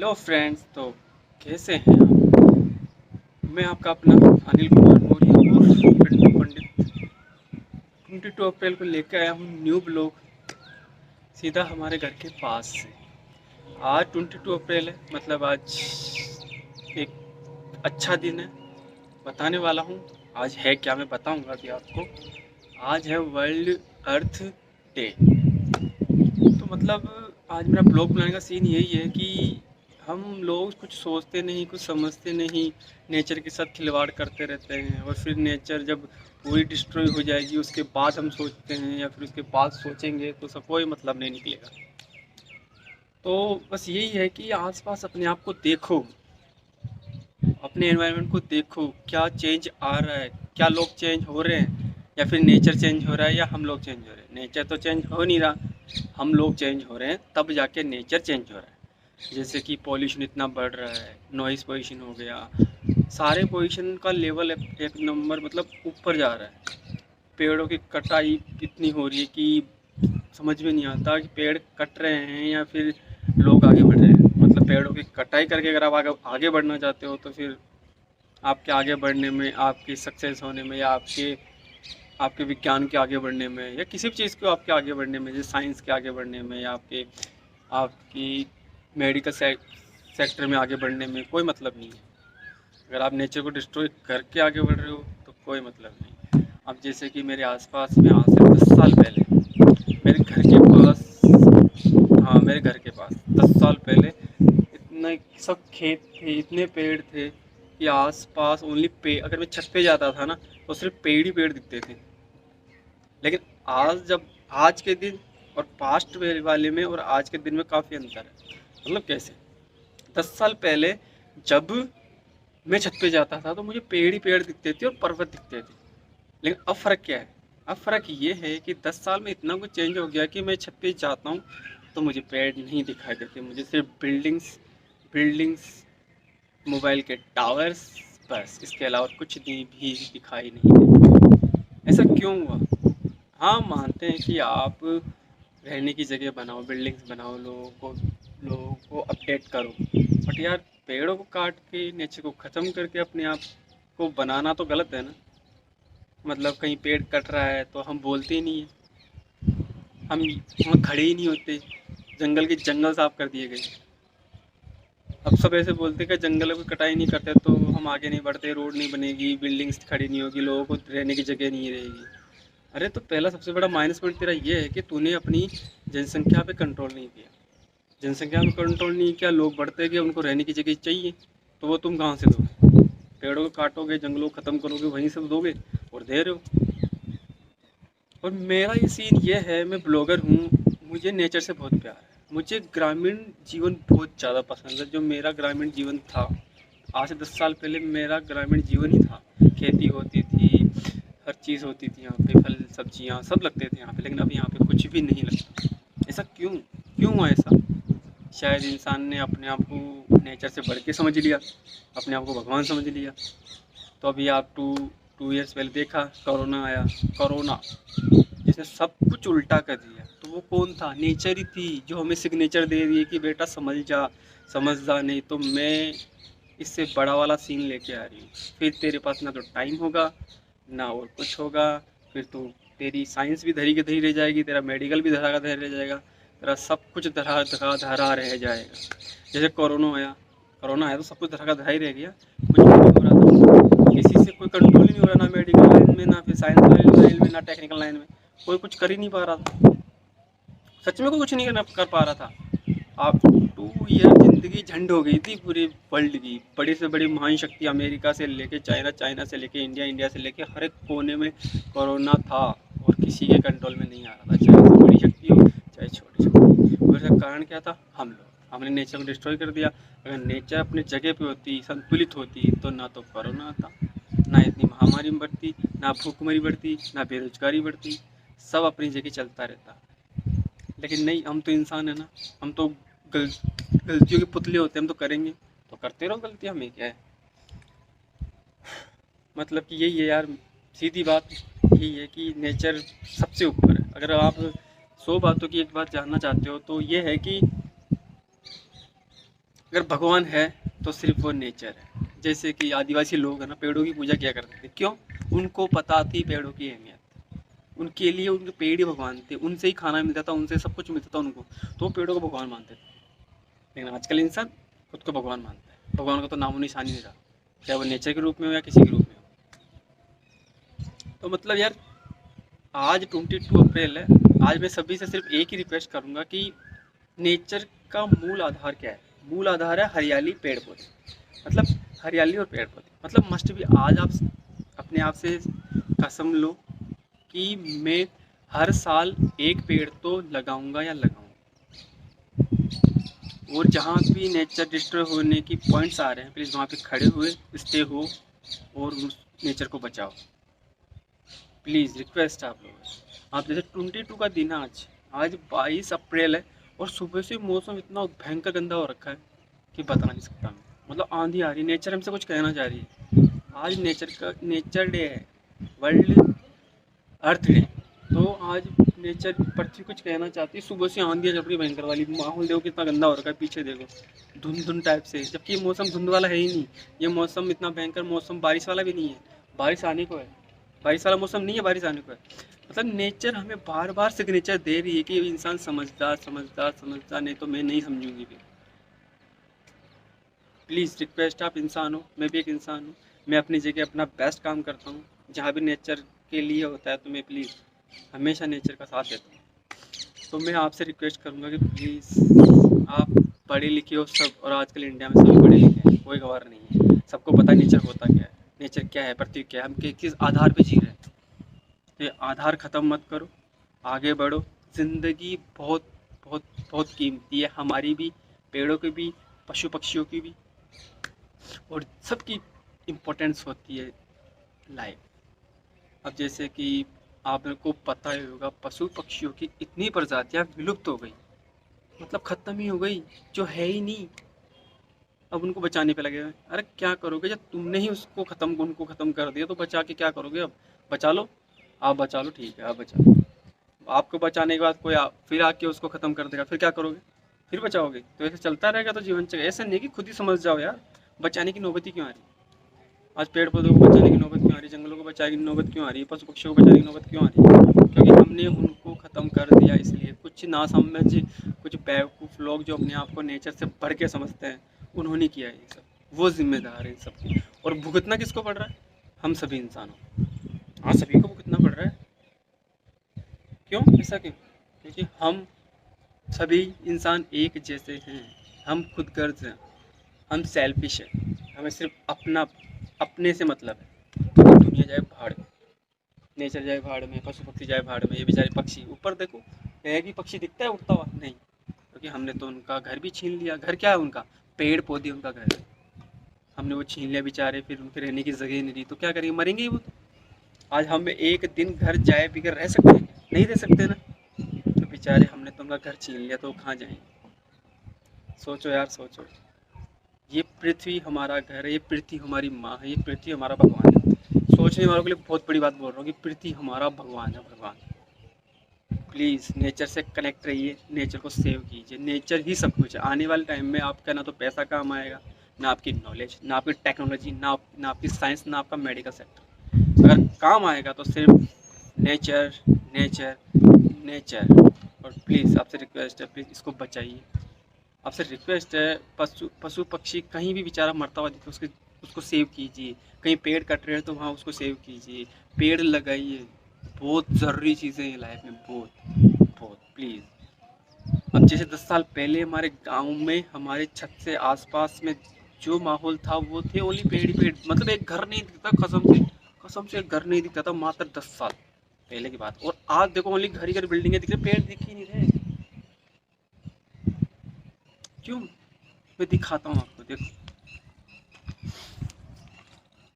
Hello friends. तो कैसे हैं आप? मैं आपका अपना अनिल कुमार मौर्य और पिंटू पंडित 22 अप्रैल को लेकर आया हूँ न्यू ब्लॉग सीधा हमारे घर के पास से। आज 22 अप्रैल है, मतलब आज एक अच्छा दिन है। बताने वाला हूँ आज है क्या, मैं बताऊँगा अभी आपको। आज है वर्ल्ड अर्थ डे। तो मतलब आज मेरा ब्लॉग बनाने का सीन यही है कि हम लोग कुछ सोचते नहीं, कुछ समझते नहीं, नेचर के साथ खिलवाड़ करते रहते हैं और फिर नेचर जब पूरी डिस्ट्रॉय हो जाएगी उसके बाद हम सोचते हैं, या फिर उसके बाद सोचेंगे तो उसका कोई मतलब नहीं निकलेगा। तो बस यही है कि आसपास अपने आप को देखो, अपने एनवायरनमेंट को देखो, क्या चेंज आ रहा है, क्या लोग चेंज हो रहे हैं, या फिर नेचर चेंज हो रहा है या हम लोग चेंज हो रहे हैं। नेचर तो चेंज हो नहीं रहा, हम लोग चेंज हो रहे हैं, तब जाके नेचर चेंज हो रहा है। जैसे कि पॉल्यूशन इतना बढ़ रहा है, नॉइज़ पॉल्यूशन हो गया, सारे पॉल्यूशन का लेवल एक नंबर मतलब ऊपर जा रहा है। पेड़ों की कटाई इतनी हो रही है कि समझ में नहीं आता कि पेड़ कट रहे हैं या फिर लोग आगे बढ़ रहे हैं। मतलब पेड़ों की कटाई करके अगर आप आगे आगे बढ़ना चाहते हो तो फिर आपके आगे बढ़ने में, आपकी सक्सेस होने में, या आपके आपके विज्ञान के आगे बढ़ने में, या किसी भी चीज़ को आपके आगे बढ़ने में, जैसे साइंस के आगे बढ़ने में, या आपकी मेडिकल सेक्टर में आगे बढ़ने में कोई मतलब नहीं है। अगर आप नेचर को डिस्ट्रॉय करके आगे बढ़ रहे हो तो कोई मतलब नहीं। अब जैसे कि मेरे आसपास में आज से 10 साल पहले मेरे घर के पास, हाँ मेरे घर के पास 10 साल पहले इतने सब खेत थे, इतने पेड़ थे कि आस पास ओनली पेड़, अगर मैं छत पे जाता था ना तो सिर्फ पेड़ ही पेड़ दिखते थे। लेकिन आज के दिन और पास्ट वाले में और आज के दिन में काफ़ी अंतर है। मतलब कैसे? 10 साल पहले जब मैं छत पे जाता था तो मुझे पेड़ ही पेड़ दिखते थे और पर्वत दिखते थे। लेकिन अब फ़र्क क्या है? अब फ़र्क ये है कि 10 साल में इतना कुछ चेंज हो गया कि मैं छत पे जाता हूँ तो मुझे पेड़ नहीं दिखाई देते, मुझे सिर्फ बिल्डिंग्स बिल्डिंग्स, मोबाइल के टावर्स, बस इसके अलावा कुछ भी दिखाई नहीं देता। ऐसा क्यों हुआ? हाँ, मानते हैं कि आप रहने की जगह बनाओ, बिल्डिंग्स बनाओ, लोगों को अपडेट करो, बट यार पेड़ों को काट के, नेचर को ख़त्म करके अपने आप को बनाना तो गलत है ना। मतलब कहीं पेड़ कट रहा है तो हम बोलते ही नहीं है, हम खड़े ही नहीं होते, जंगल के जंगल साफ कर दिए गए। अब सब ऐसे बोलते कि जंगलों की कटाई नहीं करते तो हम आगे नहीं बढ़ते, रोड नहीं बनेगी, बिल्डिंग्स खड़ी नहीं होगी, लोगों को रहने की जगह नहीं रहेगी। अरे तो पहला सबसे बड़ा माइनस पॉइंट तेरा ये है कि तूने अपनी जनसंख्या पे कंट्रोल नहीं किया। जनसंख्या में कंट्रोल नहीं किया, लोग बढ़ते गए, उनको रहने की जगह चाहिए, तो वो तुम कहाँ से दोगे? पेड़ों को काटोगे, जंगलों को ख़त्म करोगे, वहीं से दोगे और दे रहे हो। और मेरा ये सीन ये है, मैं ब्लॉगर हूँ, मुझे नेचर से बहुत प्यार है, मुझे ग्रामीण जीवन बहुत ज़्यादा पसंद है। जो मेरा ग्रामीण जीवन था आज से 10 साल पहले, मेरा ग्रामीण जीवन ही था। खेती होती थी, हर चीज़ होती थी यहाँ पे, फल सब्जियाँ सब लगते थे यहाँ पे, लेकिन अब यहाँ पे कुछ भी नहीं लगता। ऐसा क्यों? क्यों हुआ ऐसा? शायद इंसान ने अपने आप को नेचर से बढ़ के समझ लिया, अपने आप को भगवान समझ लिया। तो अभी आप टू टू ईयर्स पहले देखा, कोरोना आया। कोरोना जिसने सब कुछ उल्टा कर दिया, तो वो कौन था? नेचर ही थी जो हमें सिग्नेचर दे रही है कि बेटा समझ जा, समझदा नहीं तो मैं इससे बड़ा वाला सीन लेके आ रही हूँ। फिर तेरे पास ना तो टाइम होगा, ना और कुछ होगा। फिर तो तेरी साइंस भी धरी की धरी रह जाएगी, तेरा मेडिकल भी धरा का धरा रह जाएगा, तेरा सब कुछ धरा धरा धरा रह जाएगा। जैसे कोरोना आया तो सब कुछ धरा का धरा ही रह गया, कुछ भी नहीं हो रहा था, किसी से कोई कंट्रोल ही नहीं हो रहा, ना मेडिकल लाइन में, ना फिर साइंस लाइन में, ना टेक्निकल लाइन में, कोई कुछ कर ही नहीं पा रहा था। सच में कोई कुछ नहीं कर पा रहा था। आप 2 ईयर जिंदगी झंड हो गई थी पूरे वर्ल्ड की। बड़ी से बड़ी महान शक्ति अमेरिका से लेके चाइना, चाइना से लेके इंडिया, इंडिया से लेके हर एक कोने में कोरोना था और किसी के कंट्रोल में नहीं आ रहा था, चाहे वो बड़ी शक्ति हो चाहे छोटी शक्ति। और इसका कारण क्या था? हम लोग, हमने नेचर को डिस्ट्रॉय कर दिया। अगर नेचर अपनी जगह पे होती, संतुलित होती, तो ना तो कोरोना आता, ना इतनी महामारी बढ़ती, ना भूखमरी बढ़ती, ना बेरोजगारी बढ़ती, सब अपनी जगह चलता रहता। लेकिन नहीं, हम तो इंसान है ना, हम तो गल, गलतियों के पुतले होते हैं, हम तो करेंगे, तो करते रहो गलती, हमें क्या है। मतलब कि यही है यार, सीधी बात यही है कि नेचर सबसे ऊपर है। अगर आप 100 बातों की एक बात जानना चाहते हो तो ये है कि अगर भगवान है तो सिर्फ वो नेचर है। जैसे कि आदिवासी लोग हैं ना, पेड़ों की पूजा किया करते थे। क्यों? उनको पता थी पेड़ों की अहमियत। उनके लिए उनके पेड़ ही भगवान थे, उनसे ही खाना मिलता था, उनसे सब कुछ मिलता था उनको, तो वो पेड़ों को भगवान मानते थे। लेकिन आजकल इंसान खुद को भगवान मानता है। भगवान का तो नामो निशान ही नहीं रहा, चाहे वो नेचर के रूप में हो या किसी के रूप में हो। तो मतलब यार, आज 22 अप्रैल है। आज मैं सभी से सिर्फ एक ही रिक्वेस्ट करूंगा कि नेचर का मूल आधार क्या है? मूल आधार है हरियाली, पेड़ पौधे। मतलब हरियाली और पेड़ पौधे, मतलब मस्ट भी। आज आप अपने आप से कसम लो कि मैं हर साल एक पेड़ तो लगाऊंगा या लगाऊंगा। और जहाँ भी नेचर डिस्ट्रॉय होने की पॉइंट्स आ रहे हैं, प्लीज़ वहाँ पे खड़े हुए स्टे हो और उस नेचर को बचाओ। प्लीज़ रिक्वेस्ट आप लोग। आप जैसे 22 का दिन है आज, आज 22 अप्रैल है, और सुबह से मौसम इतना भयंकर गंदा हो रखा है कि बता नहीं सकता मैं। मतलब आंधी आ रही है, नेचर हमसे कुछ कहना चाह रही है। आज नेचर डे है, वर्ल्ड अर्थ डे। तो आज नेचर पृथ्वी कुछ कहना चाहती है। सुबह से आंधियाँ चल रही भयंकर वाली, माहौल देखो कितना गंदा हो रखा है, पीछे देखो धुंध धुंध टाइप से, जबकि ये मौसम धुंध वाला है ही नहीं। ये मौसम इतना भयंकर मौसम बारिश वाला भी नहीं है, बारिश आने को है। बारिश वाला मौसम नहीं है, बारिश आने को है। मतलब नेचर हमें बार बार सिग्नेचर दे रही है कि इंसान समझदार समझदार समझदार, नहीं तो मैं नहीं समझूंगी फिर। प्लीज़ रिक्वेस्ट, आप इंसान हो, मैं भी एक इंसान हूँ। मैं अपनी जगह अपना बेस्ट काम करता हूँ। जहाँ भी नेचर के लिए होता है तो मैं प्लीज़ हमेशा नेचर का साथ देता हूँ। तो मैं आपसे रिक्वेस्ट करूँगा कि प्लीज़, आप पढ़े लिखे हो सब, और आजकल इंडिया में सभी पढ़े लिखे हैं, कोई गवार नहीं है। सबको पता है नेचर होता क्या है, नेचर क्या है, पृथ्वी क्या है, हम किस आधार पे जी रहे हैं। तो ये आधार ख़त्म मत करो, आगे बढ़ो। ज़िंदगी बहुत बहुत बहुत कीमती है, हमारी भी, पेड़ों की भी, पशु पक्षियों की भी, और सबकी इम्पोर्टेंस होती है लाइफ। अब जैसे कि आपको पता ही होगा, पशु पक्षियों की इतनी प्रजातियां विलुप्त हो गई, मतलब ख़त्म ही हो गई, जो है ही नहीं। अब उनको बचाने पे लगे हुए। अरे क्या करोगे जब तुमने ही उनको ख़त्म कर दिया, तो बचा के क्या करोगे? अब बचा लो, आप बचा लो, ठीक है आप बचा लो। आपको बचाने के बाद कोई फिर आके उसको ख़त्म कर देगा, फिर क्या करोगे? फिर बचाओगे? तो ऐसे चलता रहेगा तो जीवन चलेगा। ऐसा नहीं कि खुद ही समझ जाओ यार, बचाने की नौबत ही क्यों आ रही? आज पेड़ पौधों को बचाने की नौबत क्यों आ रही है? जंगलों को बचाने की नौबत क्यों आ रही है? पशु पक्षियों को बचाने की नौबत क्यों आ रही है? क्योंकि हमने उनको ख़त्म कर दिया। इसलिए कुछ नासमझ, कुछ बेवकूफ़ लोग जो अपने आप को नेचर से बढ़ के समझते हैं, उन्होंने किया है ये सब। वो जिम्मेदार है इन सब की। और भुगतना किसको पड़ रहा है? हम सभी इंसानों। हाँ, सभी को भुगतना पड़ रहा है। क्यों? ऐसा क्यों? क्योंकि हम सभी इंसान एक जैसे हैं। हम खुदगर्ज हैं, हम सेल्फिश हैं। हमें सिर्फ अपने से मतलब है। तो दुनिया जाए भाड़ में, नेचर जाए भाड़ में, पशु पक्षी जाए भाड़ में। ये बेचारे पक्षी ऊपर देखो, एक भी पक्षी दिखता है उड़ता हुआ? नहीं, क्योंकि हमने तो उनका घर भी छीन लिया। घर क्या है उनका? पेड़ पौधे उनका घर है। हमने वो छीन लिया बेचारे, फिर उनके रहने की जगह नहीं रही, तो क्या करेंगे? मरेंगे ही वो तो। आज हम एक दिन घर जाए बगैर रह सकते हैं? नहीं रह सकते ना। तो बेचारे, हमने तो उनका घर छीन लिया, तो वो कहाँ जाएंगे? सोचो यार, सोचो। ये पृथ्वी हमारा घर है, ये पृथ्वी हमारी माँ है, ये पृथ्वी हमारा भगवान है। सोचने वालों के लिए बहुत बड़ी बात बोल रहा हूँ कि पृथ्वी हमारा भगवान है, भगवान। प्लीज़ नेचर से कनेक्ट रहिए, नेचर को सेव कीजिए। नेचर ही सब कुछ है। आने वाले टाइम में आपका ना तो पैसा काम आएगा, ना आपकी नॉलेज, ना आपकी टेक्नोलॉजी, ना आपकी साइंस, ना आपका मेडिकल सेक्टर। अगर काम आएगा तो सिर्फ नेचर, नेचर, नेचर। और प्लीज़ आपसे रिक्वेस्ट है, प्लीज़ इसको बचाइए। आपसे रिक्वेस्ट है, पशु पशु पक्षी कहीं भी बेचारा मरता हुआ दिखे, उसको सेव कीजिए। कहीं पेड़ कट रहे हैं तो वहाँ उसको सेव कीजिए, पेड़ लगाइए। बहुत ज़रूरी चीज़ें हैं लाइफ में, बहुत बहुत, प्लीज़। अब जैसे 10 साल पहले हमारे गांव में, हमारे छत से आसपास में जो माहौल था, वो थे ओनली पेड़ ही पेड़। मतलब एक घर नहीं दिखता, कसम से एक घर नहीं दिखता था, मात्र 10 साल पहले की बात। और आज देखो ओनली घर ही घर, बिल्डिंगें दिख रही, पेड़ दिख ही नहीं रहे। क्यों? मैं दिखाता हूँ आपको, देखो।